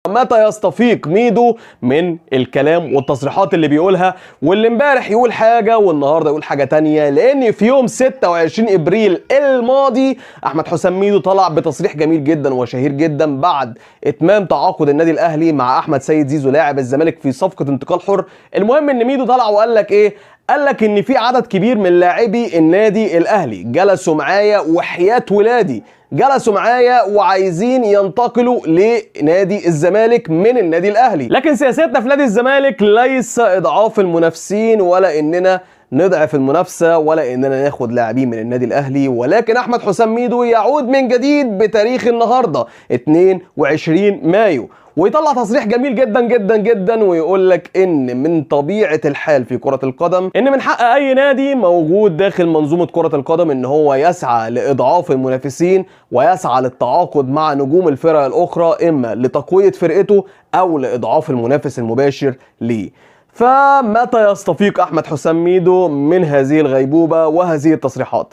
متى يستفيق ميدو من الكلام والتصريحات اللي بيقولها، واللي امبارح يقول حاجة والنهاردة يقول حاجة تانية؟ لان في يوم 26 ابريل الماضي احمد حسام ميدو طلع بتصريح جميل جدا وشهير جدا بعد اتمام تعاقد النادي الاهلي مع احمد سيد زيزو لاعب الزمالك في صفقة انتقال حر. المهم ان ميدو طلع وقال لك ايه؟ قال لك ان في عدد كبير من لاعبي النادي الاهلي جلسوا معايا وحياة ولادي جلسوا معايا وعايزين ينتقلوا لنادي الزمالك من النادي الاهلي، لكن سياستنا في نادي الزمالك ليس اضعاف المنافسين ولا اننا نضعف المنافسه ولا اننا ناخد لاعبين من النادي الاهلي، ولكن احمد حسام ميدو يعود من جديد بتاريخ النهارده 22 مايو ويطلع تصريح جميل جدا جدا جدا ويقول لك ان من طبيعه الحال في كره القدم ان من حق اي نادي موجود داخل منظومه كره القدم ان هو يسعى لاضعاف المنافسين ويسعى للتعاقد مع نجوم الفرق الاخرى اما لتقويه فرقته او لاضعاف المنافس المباشر ليه. فمتى يستفيق احمد حسام ميدو من هذه الغيبوبه وهذه التصريحات؟